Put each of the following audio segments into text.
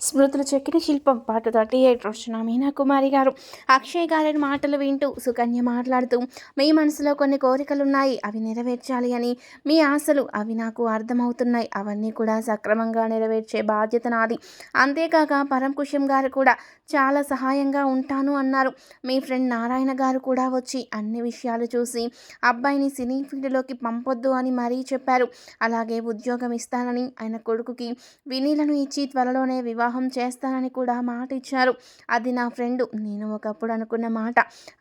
స్మృతులు చెక్కిన శిల్పం పార్ట్ 38 వచ్చిన మీనా కుమారి గారు అక్షయ్ గారి మాటలు వింటూ సుకన్య మాట్లాడుతూ, మీ మనసులో కొన్ని కోరికలున్నాయి, అవి నెరవేర్చాలి అని. మీ ఆశలు అవి నాకు అర్థమవుతున్నాయి, అవన్నీ కూడా సక్రమంగా నెరవేర్చే బాధ్యత నాది. అంతేకాక పరంకుశం గారు కూడా చాలా సహాయంగా ఉంటాను అన్నారు. మీ ఫ్రెండ్ నారాయణ గారు కూడా వచ్చి అన్ని విషయాలు చూసి అబ్బాయిని సినీ ఫీల్డ్లోకి పంపొద్దు అని మరీ చెప్పారు. అలాగే ఉద్యోగం ఇస్తానని, ఆయన కొడుకుకి వినీలను ఇచ్చి త్వరలోనే వివాహం చేస్తానని కూడా మాట ఇచ్చారు. అది నా ఫ్రెండు, నేను ఒకప్పుడు అనుకున్న మాట,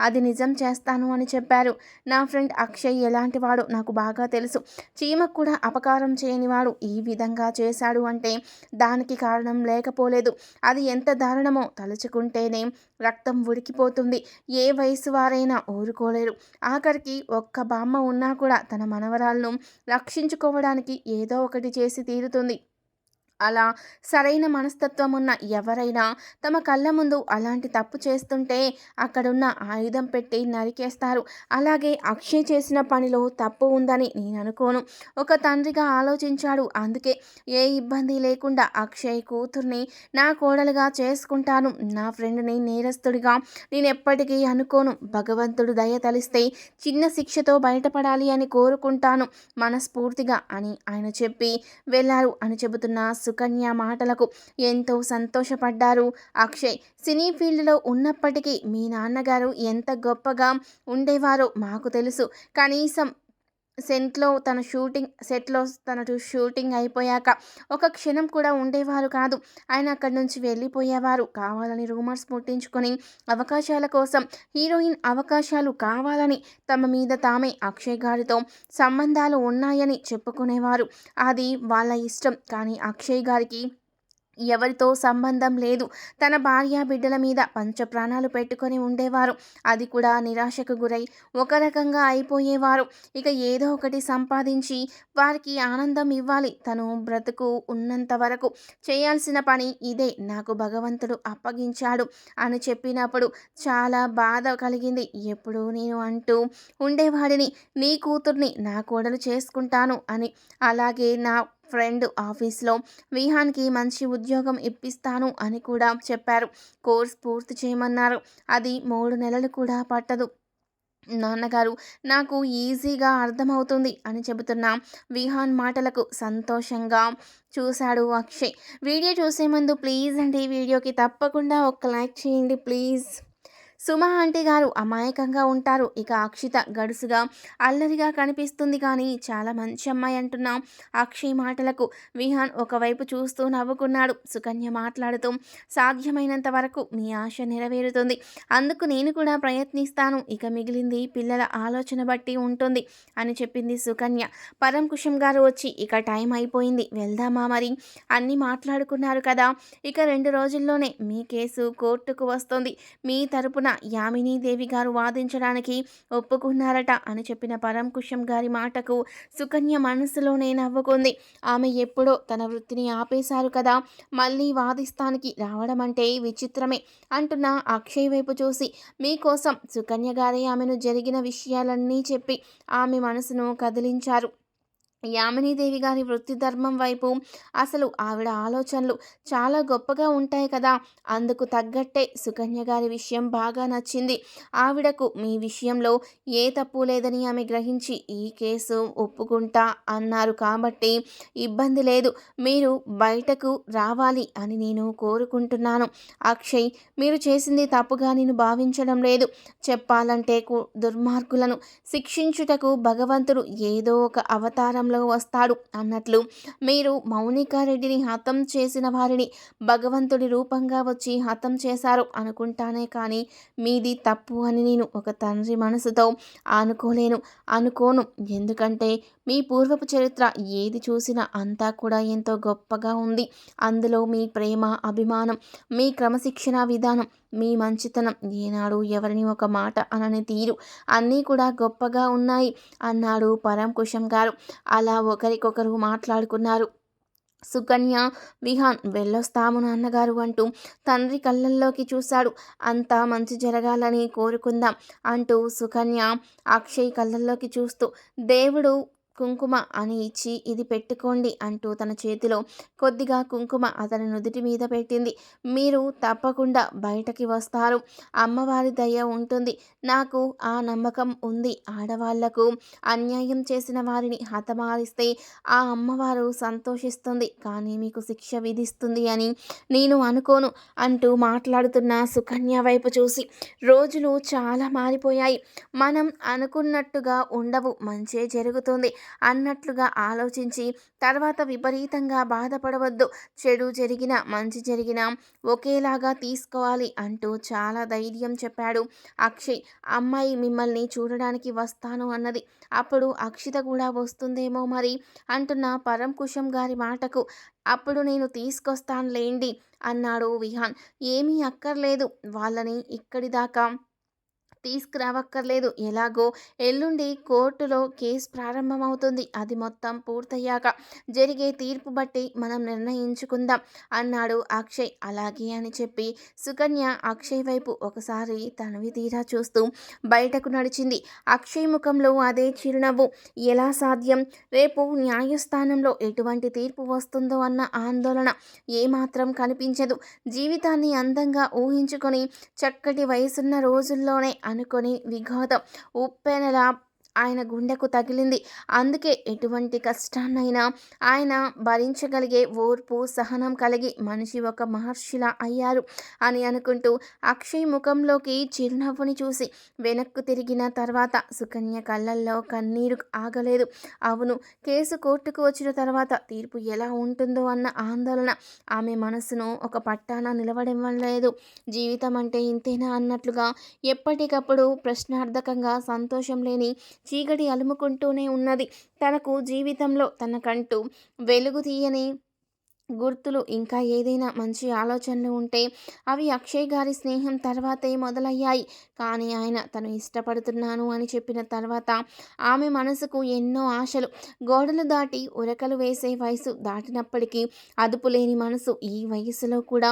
అది నిజం చేస్తాను అని చెప్పారు. నా ఫ్రెండ్ అక్షయ్ ఎలాంటి వాడో నాకు బాగా తెలుసు. చీమకు కూడా అపకారం చేయనివాడు ఈ విధంగా చేశాడు అంటే దానికి కారణం లేకపోలేదు. అది ఎంత దారుణమో తలుచుకుంటేనే రక్తం ఉడికిపోతుంది. ఏ వయసు వారైనా ఊరుకోలేరు. ఆఖరికి ఒక్క బామ్మ ఉన్నా కూడా తన మనవరాలను రక్షించుకోవడానికి ఏదో ఒకటి చేసి తీరుతుంది. అలా సరైన మనస్తత్వం ఉన్న ఎవరైనా తమ కళ్ళ ముందు అలాంటి తప్పు చేస్తుంటే అక్కడున్న ఆయుధం పెట్టి నరికేస్తారు. అలాగే అక్షయ్ చేసిన పనిలో తప్పు ఉందని నేను అనుకోను. ఒక తండ్రిగా ఆలోచించాడు. అందుకే ఏ ఇబ్బంది లేకుండా అక్షయ్ కూతుర్ని నా కోడలుగా చేసుకుంటాను. నా ఫ్రెండ్ని నేరస్తుడిగా నేను ఎప్పటికీ అనుకోను. భగవంతుడు దయ తలిస్తే చిన్న శిక్షతో బయటపడాలి అని కోరుకుంటాను మనస్ఫూర్తిగా అని ఆయన చెప్పి వెళ్ళారు అని చెబుతున్న సుకన్య మాటలకు ఎంతో సంతోషపడ్డారు అక్షయ్. సినీ ఫీల్డ్లో ఉన్నప్పటికీ మీ నాన్నగారు ఎంత గొప్పగా ఉండేవారో మాకు తెలుసు. కనీసం సెట్లో తన షూటింగ్ అయిపోయాక ఒక క్షణం కూడా ఉండేవారు కాదు. ఆయన అక్కడి నుంచి వెళ్ళిపోయేవారు. కావాలని రూమర్స్ పుట్టించుకొని అవకాశాల కోసం, హీరోయిన్ అవకాశాలు కావాలని తమ మీద తామే అక్షయ్ గారితో సంబంధాలు ఉన్నాయని చెప్పుకునేవారు. అది వాళ్ళ ఇష్టం. కానీ అక్షయ్ గారికి ఎవరితో సంబంధం లేదు. తన భార్య బిడ్డల మీద పంచప్రాణాలు పెట్టుకొని ఉండేవారు. అది కూడా నిరాశకు గురై ఒక రకంగా అయిపోయేవారు. ఇక ఏదో ఒకటి సంపాదించి వారికి ఆనందం ఇవ్వాలి. తను బ్రతుకు ఉన్నంత వరకు చేయాల్సిన పని ఇదే, నాకు భగవంతుడు అప్పగించాడు అని చెప్పినప్పుడు చాలా బాధ కలిగింది. ఎప్పుడు నేను అంటూ ఉండేవాడిని, నీ కూతుర్ని నా కోడలు చేసుకుంటాను అని. అలాగే నా ఫ్రెండ్ ఆఫీస్లో విహాన్కి మంచి ఉద్యోగం ఇప్పిస్తాను అని కూడా చెప్పారు. కోర్స్ పూర్తి చేయమన్నారు. అది 3 నెలలు కూడా పట్టదు నాన్నగారు, నాకు ఈజీగా అర్థమవుతుంది అని చెబుతున్న విహాన్ మాటలకు సంతోషంగా చూశాడు అక్షయ్. వీడియో చూసే ముందు ప్లీజ్ అండి, వీడియోకి తప్పకుండా ఒక లైక్ చేయండి ప్లీజ్. సుమా ఆంటీ గారు అమాయకంగా ఉంటారు. ఇక అక్షిత గడుసుగా అల్లరిగా కనిపిస్తుంది, కానీ చాలా మంచి అమ్మాయి అంటున్న అక్షయ్ మాటలకు విహాన్ ఒకవైపు చూస్తూ నవ్వుకున్నాడు. సుకన్య మాట్లాడుతూ, సాధ్యమైనంత వరకు మీ ఆశ నెరవేరుతుంది, అందుకు నేను కూడా ప్రయత్నిస్తాను. ఇక మిగిలింది పిల్లల ఆలోచన బట్టి ఉంటుంది అని చెప్పింది సుకన్య. పరంకుశం గారు వచ్చి, ఇక టైం అయిపోయింది వెళ్దామా మరి, అన్నీ మాట్లాడుకున్నారు కదా, ఇక 2 రోజుల్లోనే మీ కేసు కోర్టుకు వస్తుంది, మీ తరపున యామినీదేవి గారు వాదించడానికి ఒప్పుకున్నారట అని చెప్పిన పరంకుశం గారి మాటకు సుకన్య మనసులోనే నవ్వుకుంది. ఆమె ఎప్పుడో తన వృత్తిని ఆపేశారు కదా, మళ్ళీ వాదిస్తానికి రావడం అంటే విచిత్రమే అంటున్న అక్షయ్ వైపు చూసి, మీకోసం సుకన్య గారే ఆమెను జరిగిన విషయాలన్నీ చెప్పి ఆమె మనసును కదిలించారు. యామినీదేవి గారి వృత్తి ధర్మం వైపు అసలు ఆవిడ ఆలోచనలు చాలా గొప్పగా ఉంటాయి కదా, అందుకు తగ్గట్టే సుకన్య గారి విషయం బాగా నచ్చింది. ఆవిడకు మీ విషయంలో ఏ తప్పు లేదని ఆమె గ్రహించి ఈ కేసు ఒప్పుకుంటా అన్నారు కాబట్టి ఇబ్బంది లేదు, మీరు బయటకు రావాలి అని నేను కోరుకుంటున్నాను. అక్షయ్, మీరు చేసింది తప్పుగా నేను భావించడం లేదు. చెప్పాలంటే దుర్మార్గులను శిక్షించుటకు భగవంతుడు ఏదో ఒక అవతారంలో వస్తాడు అన్నట్లు మీరు మౌనికారెడ్డిని హతం చేసిన వారిని భగవంతుడి రూపంగా వచ్చి హతం చేశారు అనుకుంటానే కానీ మీది తప్పు అని నేను ఒక తండ్రి మనసుతో అనుకోను. ఎందుకంటే మీ పూర్వపు చరిత్ర ఏది చూసినా అంతా కూడా ఎంతో గొప్పగా ఉంది. అందులో మీ ప్రేమ, అభిమానం, మీ క్రమశిక్షణ విధానం, మీ మంచితనం, ఏనాడు ఎవరిని ఒక మాట అనని తీరు అన్నీ కూడా గొప్పగా ఉన్నాయి అన్నాడు పరంకుశం గారు. అలా ఒకరికొకరు మాట్లాడుకున్నారు. సుకన్య, విహాన్ వెళ్ళొస్తాము నాన్నగారు అంటూ తండ్రి కళ్ళల్లోకి చూశాడు. అంతా మంచి జరగాలని కోరుకుందాం అంటూ సుకన్య అక్షయ్ కళ్ళల్లోకి చూస్తూ, దేవుడు కుంకుమ అని ఇచ్చి ఇది పెట్టుకోండి అంటూ తన చేతిలో కొద్దిగా కుంకుమ అతని నుదుటి మీద పెట్టింది. మీరు తప్పకుండా బయటకి వస్తారు, అమ్మవారి దయ ఉంటుంది, నాకు ఆ నమ్మకం ఉంది. ఆడవాళ్లకు అన్యాయం చేసిన వారిని హతమారిస్తే ఆ అమ్మవారు సంతోషిస్తుంది, కానీ మీకు శిక్ష విధిస్తుంది అని నేను అనుకోను అంటూ మాట్లాడుతున్న సుకన్య వైపు చూసి, రోజులు చాలా మారిపోయాయి, మనం అనుకున్నట్టుగా ఉండవు, మంచే జరుగుతుంది అన్నట్లుగా ఆలోచించి తర్వాత విపరీతంగా బాధపడవద్దు, చెడు జరిగినా మంచి జరిగినా ఒకేలాగా తీసుకోవాలి అంటూ చాలా ధైర్యం చెప్పాడు అక్షయ్. అమ్మాయి మిమ్మల్ని చూడడానికి వస్తాను అన్నది, అప్పుడు అక్షిత కూడా వస్తుందేమో మరి అంటున్న పరంకుశం గారి మాటకు, అప్పుడు నేను తీసుకొస్తానులేండి అన్నాడు విహాన్. ఏమీ అక్కర్లేదు, వాళ్ళని ఇక్కడి దాకా తీసుకురావక్కర్లేదు, ఎలాగో ఎల్లుండి కోర్టులో కేసు ప్రారంభమవుతుంది, అది మొత్తం పూర్తయ్యాక జరిగే తీర్పు బట్టి మనం నిర్ణయించుకుందాం అన్నాడు అక్షయ్. అలాగే అని చెప్పి సుకన్య అక్షయ్ వైపు ఒకసారి తనివి తీరా చూస్తూ బయటకు నడిచింది. అక్షయ్ ముఖంలో అదే చిరునవ్వు. ఎలా సాధ్యం, రేపు న్యాయస్థానంలో ఎటువంటి తీర్పు వస్తుందో అన్న ఆందోళన ఏమాత్రం కనిపించదు. జీవితాన్ని అందంగా ఊహించుకొని చక్కటి వయసున్న రోజుల్లోనే అనుకొని విఘాతం ఉప్పెనలా ఆయన గుండెకు తగిలింది. అందుకే ఎటువంటి కష్టాన్నైనా ఆయన భరించగలిగే ఓర్పు సహనం కలిగి మనిషి ఒక మహర్షిలా అయ్యారు అని అనుకుంటూ అక్షయ్ ముఖంలోకి చిరునవ్వుని చూసి వెనక్కు తిరిగిన తర్వాత సుకన్య కళ్ళల్లో కన్నీరు ఆగలేదు. అవును, కేసు కోర్టుకు వచ్చిన తర్వాత తీర్పు ఎలా ఉంటుందో అన్న ఆందోళన ఆమె మనసును ఒక పట్టాన నిలవడం. జీవితం అంటే ఇంతేనా అన్నట్లుగా ఎప్పటికప్పుడు ప్రశ్నార్థకంగా సంతోషం లేని చీకటి అలుముకుంటూనే ఉన్నది. తనకు జీవితంలో తనకంటూ వెలుగు తీయని గుర్తులు ఇంకా ఏదైనా మంచి ఆలోచనలు ఉంటే అవి అక్షయ్ గారి స్నేహం తర్వాతే మొదలయ్యాయి. కానీ ఆయన తను ఇష్టపడుతున్నాను అని చెప్పిన తర్వాత ఆమె మనసుకు ఎన్నో ఆశలు. గోడలు దాటి ఉరకలు వేసే వయసు దాటినప్పటికీ అదుపులేని మనసు ఈ వయసులో కూడా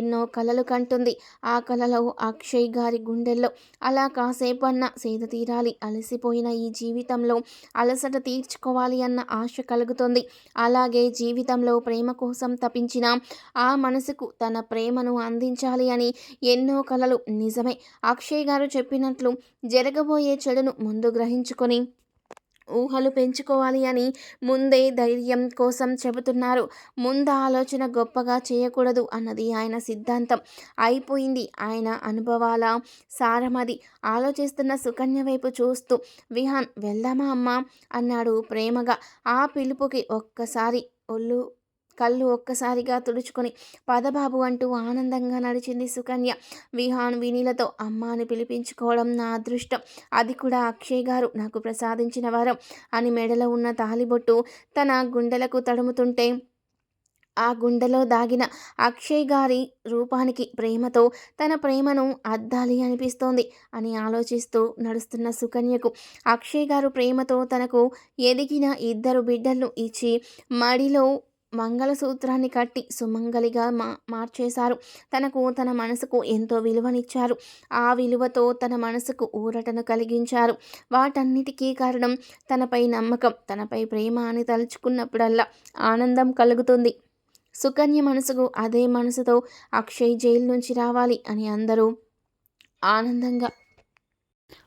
ఎన్నో కలలు కంటుంది. ఆ కలలో అక్షయ్ గారి గుండెల్లో అలా కాసేపు అన్న సేద తీరాలి, అలసిపోయిన ఈ జీవితంలో అలసట తీర్చుకోవాలి అన్న ఆశ కలుగుతుంది. అలాగే జీవితంలో ప్రేమ కోసం తపించిన ఆ మనసుకు తన ప్రేమను అందించాలి అని ఎన్నో కలలు. నిజమే, అక్షయ్ గారు చెప్పినట్లు జరగబోయే చెడును ముందు గ్రహించుకొని ఊహలు పెంచుకోవాలి అని ముందే ధైర్యం కోసం చెబుతున్నారు. ముందు ఆలోచన గొప్పగా చేయకూడదు అన్నది ఆయన సిద్ధాంతం అయిపోయింది. ఆయన అనుభవాల సారమది. ఆలోచిస్తున్న సుకన్య వైపు చూస్తూ, విహాన్ వెళ్దామా అమ్మా అన్నాడు ప్రేమగా. ఆ పిలుపుకి ఒక్కసారి కళ్ళు ఒక్కసారిగా తుడుచుకొని పదబాబు అంటూ ఆనందంగా నడిచింది సుకన్య. విహాన్ వినీలతో అమ్మ అని పిలిపించుకోవడం నా అదృష్టం, అది కూడా అక్షయ్ గారు నాకు ప్రసాదించిన వరం అని మెడలో ఉన్న తాలిబొట్టు తన గుండెలకు తడుముతుంటే ఆ గుండెలో దాగిన అక్షయ్ గారి రూపానికి ప్రేమతో తన ప్రేమను అద్దాలి అనిపిస్తోంది అని ఆలోచిస్తూ నడుస్తున్న సుకన్యకు అక్షయ్ గారు ప్రేమతో తనకు ఎదిగిన 2 బిడ్డలను ఇచ్చి మడిలో మంగళసూత్రాన్ని కట్టి సుమంగలిగా మార్చేశారు. తనకు తన మనసుకు ఎంతో విలువనిచ్చారు. ఆ విలువతో తన మనసుకు ఊరటను కలిగించారు. వాటన్నిటికీ కారణం తనపై నమ్మకం, తనపై ప్రేమ అని తలుచుకున్నప్పుడల్లా ఆనందం కలుగుతుంది. సుకన్య మనసుకు అదే మనసుతో అక్షయ్ జైలు నుంచి రావాలి అని అందరూ ఆనందంగా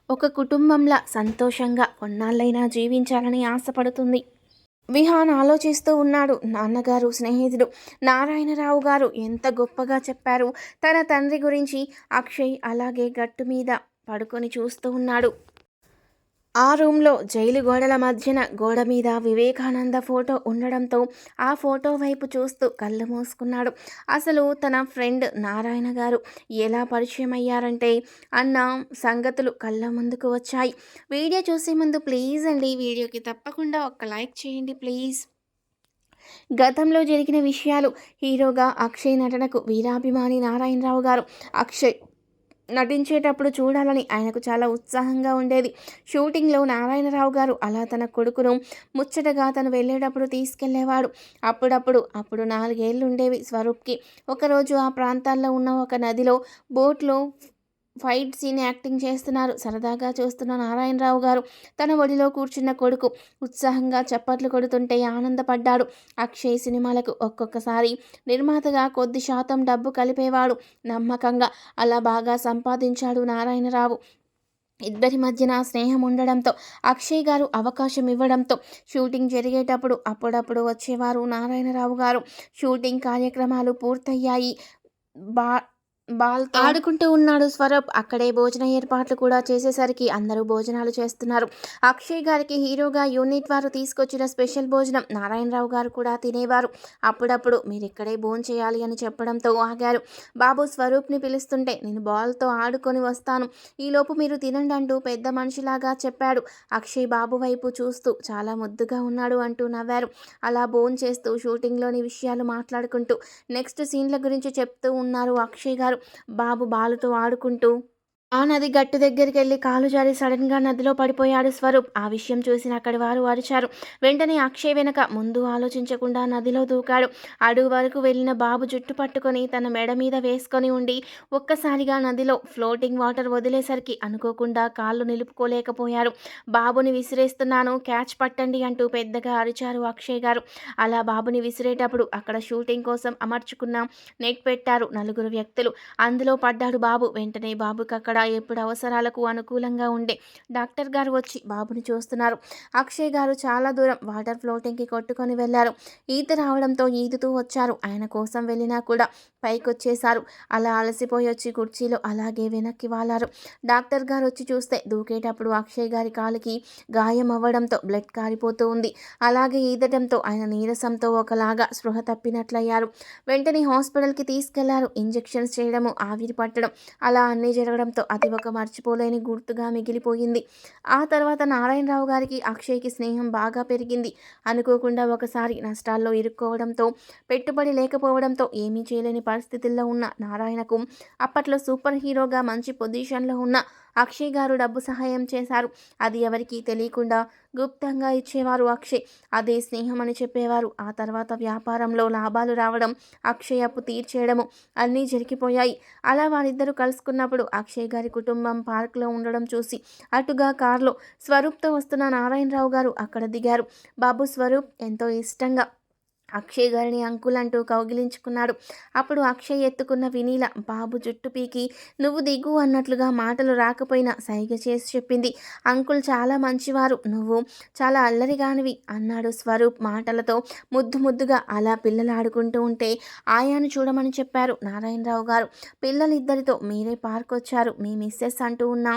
ఒక కుటుంబంలా సంతోషంగా కొన్నాళ్ళైనా జీవించాలని ఆశపడుతుంది. విహాన్ ఆలోచిస్తూ ఉన్నాడు. నాన్నగారు స్నేహితుడు నారాయణరావు గారు ఎంత గొప్పగా చెప్పారు తన తండ్రి గురించి. అక్షయ్ అలాగే గట్టు మీద పడుకొని చూస్తూ ఉన్నాడు. ఆ రూమ్లో జైలు గోడల మధ్యన గోడ మీద వివేకానంద ఫోటో ఉండడంతో ఆ ఫోటో వైపు చూస్తూ కళ్ళు మూసుకున్నాడు. అసలు తన ఫ్రెండ్ నారాయణ గారు ఎలా పరిచయం అయ్యారంటే అన్న సంగతులు కళ్ళ ముందుకు వచ్చాయి. వీడియో చూసే ముందు ప్లీజ్ అండి వీడియోకి తప్పకుండా ఒక లైక్ చేయండి ప్లీజ్. గతంలో జరిగిన విషయాలు. హీరోగా అక్షయ్ నటనకు వీరాభిమాని నారాయణరావు గారు అక్షయ్ నటించేటప్పుడు చూడాలని ఆయనకు చాలా ఉత్సాహంగా ఉండేది. షూటింగ్లో నారాయణరావు గారు అలా తన కొడుకును ముచ్చటగా తను వెళ్ళేటప్పుడు తీసుకెళ్లేవాడు. అప్పుడు 4 ఏళ్ళు ఉండేవి స్వరూప్కి. ఒకరోజు ఆ ప్రాంతాల్లో ఉన్న ఒక నదిలో బోట్లో ఫైట్ సీన్ యాక్టింగ్ చేస్తున్నారు. సరదాగా చూస్తున్న నారాయణరావు గారు తన ఒడిలో కూర్చున్న కొడుకు ఉత్సాహంగా చప్పట్లు కొడుతుంటే ఆనందపడ్డాడు. అక్షయ్ సినిమాలకు ఒక్కొక్కసారి నిర్మాతగా కొద్ది శాతం డబ్బు కలిపేవాడు. నమ్మకంగా అలా బాగా సంపాదించాడు నారాయణరావు. ఇద్దరి మధ్యన స్నేహం ఉండడంతో అక్షయ్ గారు అవకాశం ఇవ్వడంతో షూటింగ్ జరిగేటప్పుడు అప్పుడప్పుడు వచ్చేవారు నారాయణరావు గారు. షూటింగ్ కార్యక్రమాలు పూర్తయ్యాయి. బా బాల్‌తో ఆడుకుంటూ ఉన్నాడు స్వరూప్. అక్కడే భోజన ఏర్పాట్లు కూడా చేసేసరికి అందరూ భోజనాలు చేస్తున్నారు. అక్షయ్ గారికి హీరోగా యూనిట్ వారు తీసుకొచ్చిన స్పెషల్ భోజనం నారాయణరావు గారు కూడా తినేవారు. అప్పుడప్పుడు మీరిక్కడే భోంచేయాలి అని చెప్పడంతో ఆగారు. బాబు స్వరూప్‌ని పిలుస్తుంటే నేను బాల్‌తో ఆడుకొని వస్తాను. ఈలోపు మీరు తినండి అంటూ పెద్ద మనిషిలాగా చెప్పాడు. అక్షయ్ బాబు వైపు చూస్తూ చాలా ముద్దుగా ఉన్నాడు అంటూ నవ్వారు. అలా భోంచేస్తూ షూటింగ్‌లోని విషయాలు మాట్లాడుకుంటూ నెక్స్ట్ సీన్ల గురించి చెప్తూ ఉన్నారు అక్షయ్ గారు. బాబు బాలుతో ఆడుకుంటూ ఆ నది గట్టు దగ్గరికెళ్ళి కాలు జారి సడన్‌గా నదిలో పడిపోయాడు స్వరూప్. ఆ విషయం చూసిన అక్కడి వారు అరిచారు. వెంటనే అక్షయ్ వెనక ముందు ఆలోచించకుండా నదిలో దూకాడు. అడుగు వరకు వెళ్ళిన బాబు జుట్టు పట్టుకొని తన మెడ మీద వేసుకొని ఉండి ఒక్కసారిగా నదిలో ఫ్లోటింగ్ వాటర్ వదిలేసరికి అనుకోకుండా కాళ్ళు నిలుపుకోలేకపోయారు. బాబుని విసిరేస్తున్నాను, క్యాచ్ పట్టండి అంటూ పెద్దగా అరిచారు అక్షయ్ గారు. అలా బాబుని విసిరేటప్పుడు అక్కడ షూటింగ్ కోసం అమర్చుకున్న నెట్ పెట్టారు నలుగురు వ్యక్తులు. అందులో పడ్డాడు బాబు. వెంటనే బాబుకక్కడ ఎప్పుడు అవసరాలకు అనుకూలంగా ఉండే డాక్టర్ గారు వచ్చి బాబుని చూస్తున్నారు. అక్షయ్ గారు చాలా దూరం వాటర్ ఫ్లోటింగ్‌కి కొట్టుకొని వెళ్లారు. ఈత రావడంతో ఈదుతూ వచ్చారు. ఆయన కోసం వెళ్ళినా కూడా పైకొచ్చేశారు. అలా అలసిపోయి వచ్చి కుర్చీలో అలాగే వెనక్కి వాలారు. డాక్టర్ గారు వచ్చి చూస్తే దూకేటప్పుడు అక్షయ్ గారి కాలికి గాయం అవ్వడంతో బ్లడ్ కారిపోతూ ఉంది. అలాగే ఈదటంతో ఆయన నీరసంతో ఒకలాగా స్పృహ తప్పినట్లయ్యారు. వెంటనే హాస్పిటల్‌కి తీసుకెళ్లారు. ఇంజెక్షన్స్ చేయడము, ఆవిరి పట్టడం అలా అన్నీ జరగడంతో అది ఒక మర్చిపోలేని గుర్తుగా మిగిలిపోయింది. ఆ తర్వాత నారాయణరావు గారికి అక్షయ్‌కి స్నేహం బాగా పెరిగింది. అనుకోకుండా ఒకసారి నష్టాల్లో ఇరుక్కోవడంతో, పెట్టుబడి లేకపోవడంతో ఏమీ చేయలేని పరిస్థితుల్లో ఉన్న నారాయణకు అప్పట్లో సూపర్ హీరోగా మంచి పొజిషన్‌లో ఉన్న అక్షయ్ గారు డబ్బు సహాయం చేశారు. అది ఎవరికీ తెలియకుండా గుప్తంగా ఇచ్చేవారు అక్షయ్. అదే స్నేహం అని చెప్పేవారు. ఆ తర్వాత వ్యాపారంలో లాభాలు రావడం, అక్షయ్ అప్పు తీర్చేయడము అన్నీ జరిగిపోయాయి. అలా వారిద్దరూ కలుసుకున్నప్పుడు అక్షయ్ గారి కుటుంబం పార్క్‌లో ఉండడం చూసి అటుగా కారులో స్వరూప్‌తో వస్తున్న నారాయణరావు గారు అక్కడ దిగారు. బాబు స్వరూప్ ఎంతో ఇష్టంగా అక్షయ్ గారిని అంకుల్ అంటూ కౌగిలించుకున్నాడు. అప్పుడు అక్షయ్ ఎత్తుకున్న వినీల బాబు జుట్టు పీకి నువ్వు దిగు అన్నట్లుగా మాటలు రాకపోయినా సైగ చేసి చెప్పింది. అంకుల్ చాలా మంచివారు, నువ్వు చాలా అల్లరిగానివి అన్నాడు స్వరూప్ మాటలతో ముద్దు ముద్దుగా. అలా పిల్లలు ఆడుకుంటూ ఉంటే ఆయాను చూడమని చెప్పారు నారాయణరావు గారు. పిల్లలిద్దరితో మీరే పార్క్ వచ్చారు మీ మిస్సెస్ అంటూ ఉన్న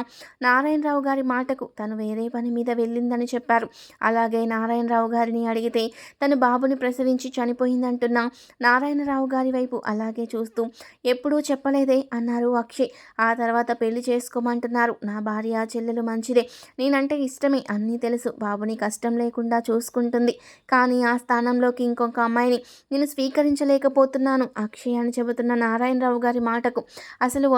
నారాయణరావు గారి మాటకు తను వేరే పని మీద వెళ్ళిందని చెప్పారు. అలాగే నారాయణరావు గారిని అడిగితే తను బాబుని ప్రసవించి చనిపోయిందంటున్న నారాయణరావు గారి వైపు అలాగే చూస్తూ ఎప్పుడూ చెప్పలేదే అన్నారు అక్షయ్. ఆ తర్వాత పెళ్లి చేసుకోమంటున్నారు. నా భార్య చెల్లెలు మంచిదే, నేనంటే ఇష్టమే, అన్నీ తెలుసు. బాబుని కష్టం లేకుండా చూసుకుంటుంది. కానీ ఆ స్థానంలోకి ఇంకొక అమ్మాయిని నేను స్వీకరించలేకపోతున్నాను అక్షయ్ అని చెబుతున్న నారాయణరావు గారి మాటకు అసలు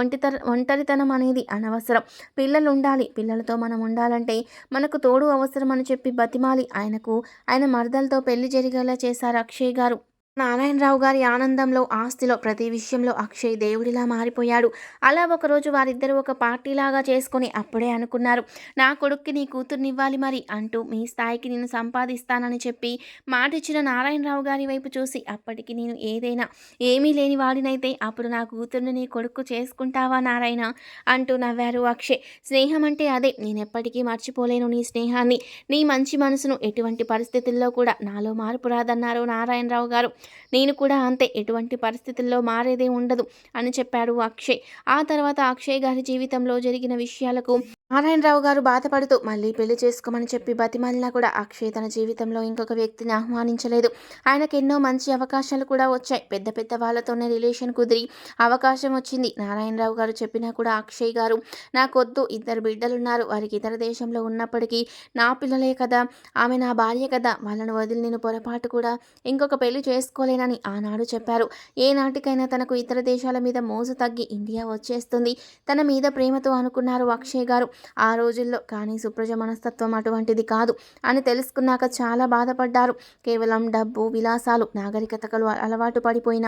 ఒంటరితనం అనేది అనవసరం. పిల్లలు ఉండాలి. పిల్లలతో మనం ఉండాలంటే మనకు తోడు అవసరం అని చెప్పి బతిమాలి ఆయనకు ఆయన మరదలతో పెళ్లి జరిగేలా చేశారు అక్షయ్ గారు. నారాయణరావు గారి ఆనందంలో, ఆస్తిలో ప్రతి విషయంలో అక్షయ్ దేవుడిలా మారిపోయాడు. అలా ఒకరోజు వారిద్దరూ ఒక పార్టీలాగా చేసుకొని అప్పుడే అనుకున్నారు, నా కొడుక్కి నీ కూతుర్నివ్వాలి మరి అంటూ మీ స్థాయికి నేను సంపాదిస్తానని చెప్పి మాటిచ్చిన నారాయణరావు గారి వైపు చూసి అప్పటికి నేను ఏదైనా ఏమీ లేని వాడినైతే అప్పుడు నా కూతుర్ని నీ కొడుకు చేసుకుంటావా నారాయణ అంటూ నవ్వారు అక్షయ్. స్నేహం అంటే అదే, నేనెప్పటికీ మర్చిపోలేను నీ స్నేహాన్ని, నీ మంచి మనసును. ఎటువంటి పరిస్థితుల్లో కూడా నాలో మార్పు రాదన్నారు నారాయణరావు గారు. నేను కూడా అంతే, ఎటువంటి పరిస్థితుల్లో మారేదే ఉండదు అని చెప్పాడు అక్షయ్. ఆ తర్వాత అక్షయ్ గారి జీవితంలో జరిగిన విషయాలకు నారాయణరావు గారు బాధపడుతూ మళ్ళీ పెళ్లి చేసుకోమని చెప్పి బతిమాలినా కూడా అక్షయ్ తన జీవితంలో ఇంకొక వ్యక్తిని ఆహ్వానించలేదు. ఆయనకు ఎన్నో మంచి అవకాశాలు కూడా వచ్చాయి. పెద్ద పెద్ద వాళ్ళతోనే రిలేషన్ కుదిరి అవకాశం వచ్చింది. నారాయణరావు గారు చెప్పినా కూడా అక్షయ్ గారు నాకొద్దు, ఇద్దరు బిడ్డలున్నారు, వారికి ఇతర దేశంలో ఉన్నప్పటికీ నా పిల్లలే కదా, ఆమె నా భార్య కదా, వాళ్ళను వదిలి నేను పొరపాటు కూడా ఇంకొక పెళ్లి చేసుకోలేనని ఆనాడు చెప్పారు. ఏనాటికైనా తనకు ఇతర దేశాల మీద మోజు తగ్గి ఇండియా వచ్చేస్తుంది, తన మీద ప్రేమతో అనుకున్నారు అక్షయ్ గారు. ఆ రోజుల్లో. కానీ సుప్రజ మనస్తత్వం అటువంటిది కాదు అని తెలుసుకున్నాక చాలా బాధపడ్డారు. కేవలం డబ్బు, విలాసాలు, నాగరికతలు అలవాటు పడిపోయిన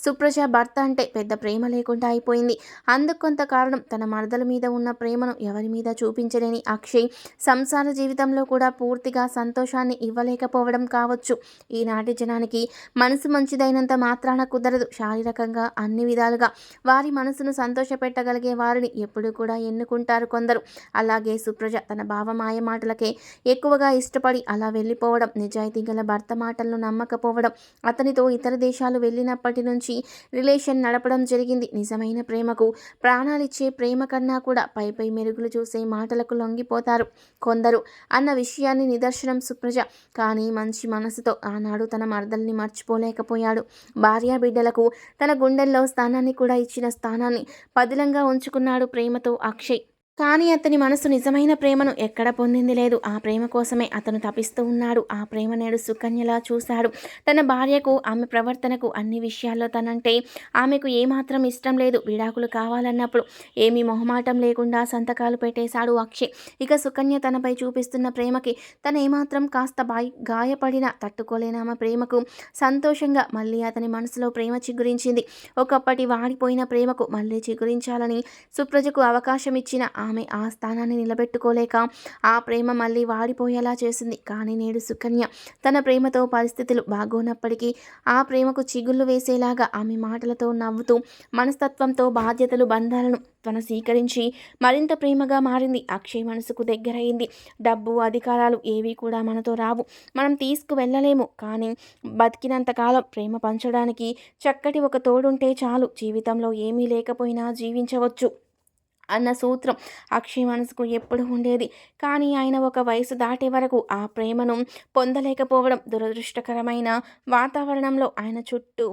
సుప్రజ భర్త అంటే పెద్ద ప్రేమ లేకుండా అయిపోయింది. అందుకు కొంత కారణం తన మరదల మీద ఉన్న ప్రేమను ఎవరి మీద చూపించలేని అక్షయ్ సంసార జీవితంలో కూడా పూర్తిగా సంతోషాన్ని ఇవ్వలేకపోవడం కావచ్చు. ఈనాటి జనానికి మనసు మంచిదైనంత మాత్రాన కుదరదు. శారీరకంగా అన్ని విధాలుగా వారి మనసును సంతోషపెట్టగలిగే వారిని ఎప్పుడు కూడా ఎన్నుకుంటారు కొందరు. అలాగే సుప్రజ తన బావ మాయ మాటలకే ఎక్కువగా ఇష్టపడి అలా వెళ్ళిపోవడం, నిజాయితీ గల భర్త మాటలను నమ్మకపోవడం, అతనితో ఇతర దేశాలు వెళ్ళినప్పటి నుంచి రిలేషన్ నడపడం జరిగింది. నిజమైన ప్రేమకు ప్రాణాలిచ్చే ప్రేమ కన్నా కూడా పై మెరుగులు చూసే మాటలకు లొంగిపోతారు కొందరు అన్న విషయాన్ని నిదర్శనం సుప్రజ. కానీ మంచి మనసుతో ఆనాడు తన మరదల్ని మర్చిపోలేకపోయాడు. భార్యా బిడ్డలకు తన గుండెల్లో స్థానాన్ని కూడా ఇచ్చిన స్థానాన్ని పదిలంగా ఉంచుకున్నాడు ప్రేమతో అక్షయ్. కానీ అతని మనసు నిజమైన ప్రేమను ఎక్కడ పొందింది లేదు. ఆ ప్రేమ కోసమే అతను తపిస్తూ ఉన్నాడు. ఆ ప్రేమ నేడు సుకన్యలా చూశాడు. తన భార్యకు, ఆమె ప్రవర్తనకు, అన్ని విషయాల్లో తనంటే ఆమెకు ఏమాత్రం ఇష్టం లేదు. విడాకులు కావాలన్నప్పుడు ఏమీ మొహమాటం లేకుండా సంతకాలు పెట్టేశాడు అక్షయ్. ఇక సుకన్య తనపై చూపిస్తున్న ప్రేమకి తను ఏమాత్రం కాస్త గాయపడినా తట్టుకోలేని ఆమె ప్రేమకు సంతోషంగా మళ్ళీ అతని మనసులో ప్రేమ చిగురించింది. ఒకప్పటి వాడిపోయిన ప్రేమకు మళ్ళీ చిగురించాలని సుప్రజకు అవకాశం ఇచ్చిన ఆమె ఆ స్థానాన్ని నిలబెట్టుకోలేక ఆ ప్రేమ మళ్ళీ వాడిపోయేలా చేసింది. కానీ నేడు సుకన్య తన ప్రేమతో పరిస్థితులు బాగోనప్పటికీ ఆ ప్రేమకు చిగుళ్ళు వేసేలాగా ఆమె మాటలతో, నవ్వుతూ, మనస్తత్వంతో బాధ్యతలు, బంధాలను తను స్వీకరించి మరింత ప్రేమగా మారింది. అక్షయ్ మనసుకు దగ్గరయింది. డబ్బు, అధికారాలు ఏవి కూడా మనతో రావు, మనం తీసుకువెళ్ళలేము. కానీ బతికినంతకాలం ప్రేమ పంచడానికి చక్కటి ఒక తోడుంటే చాలు. జీవితంలో ఏమీ లేకపోయినా జీవించవచ్చు అన్న సూత్రం అక్షయ్ మనసుకు ఎప్పుడు ఉండేది. కానీ ఆయన ఒక వయసు దాటే వరకు ఆ ప్రేమను పొందలేకపోవడం, దురదృష్టకరమైన వాతావరణంలో ఆయన చుట్టూ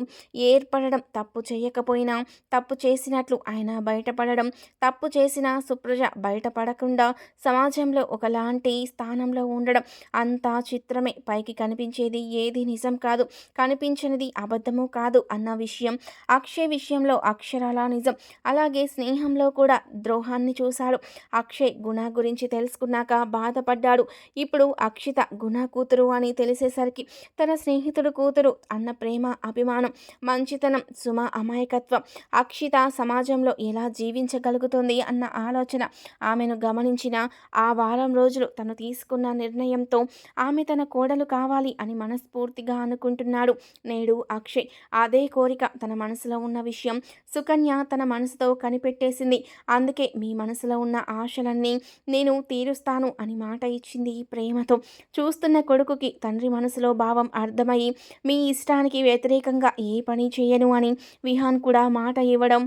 ఏర్పడడం, తప్పు చేయకపోయినా తప్పు చేసినట్లు ఆయన బయటపడడం, తప్పు చేసిన సుప్రజ బయటపడకుండా సమాజంలో ఒకలాంటి స్థానంలో ఉండడం అంతా చిత్రమే. పైకి కనిపించేది ఏది నిజం కాదు, కనిపించనిది అబద్ధము కాదు అన్న విషయం అక్షయ్ విషయంలో అక్షరాలా నిజం. అలాగే స్నేహంలో కూడా ద్రోహాన్ని చూశాడు. అక్షయ్ గుణ గురించి తెలుసుకున్నాక బాధపడ్డాడు. ఇప్పుడు అక్షిత గుణ కూతురు అని తెలిసేసరికి తన స్నేహితుడు కూతురు అన్న ప్రేమ, అభిమానం, మంచితనం, సుమ అమాయకత్వం, అక్షిత సమాజంలో ఎలా జీవించగలుగుతుంది అన్న ఆలోచన ఆమెను గమనించిన ఆ వారం రోజులు తను తీసుకున్న నిర్ణయంతో ఆమె తన కోడలు కావాలి అని మనస్ఫూర్తిగా అనుకుంటున్నాడు నేడు అక్షయ్. అదే కోరిక తన మనసులో ఉన్న విషయం సుకన్య తన మనసుతో కనిపెట్టేసింది. అందుకే మీ మనసులో ఉన్న ఆశలన్నీ నేను తీరుస్తాను అని మాట ఇచ్చింది ప్రేమతో. చూస్తున్న కొడుకుకి తండ్రి మనసులో భావం అర్థమయ్యి మీ ఇష్టానికి వ్యతిరేకంగా ఏ పని చేయను అని విహాన్ కూడా మాట ఇవ్వడం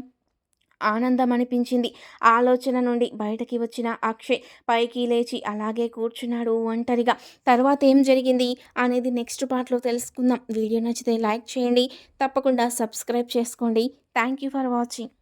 ఆనందం అనిపించింది. ఆలోచన నుండి బయటకి వచ్చిన అక్షయ్ పైకి లేచి అలాగే కూర్చున్నాడు ఒంటరిగా. తర్వాత ఏం జరిగింది అనేది నెక్స్ట్ పార్ట్లో తెలుసుకుందాం. వీడియో నచ్చితే లైక్ చేయండి, తప్పకుండా సబ్స్క్రైబ్ చేసుకోండి. Thank you for watching.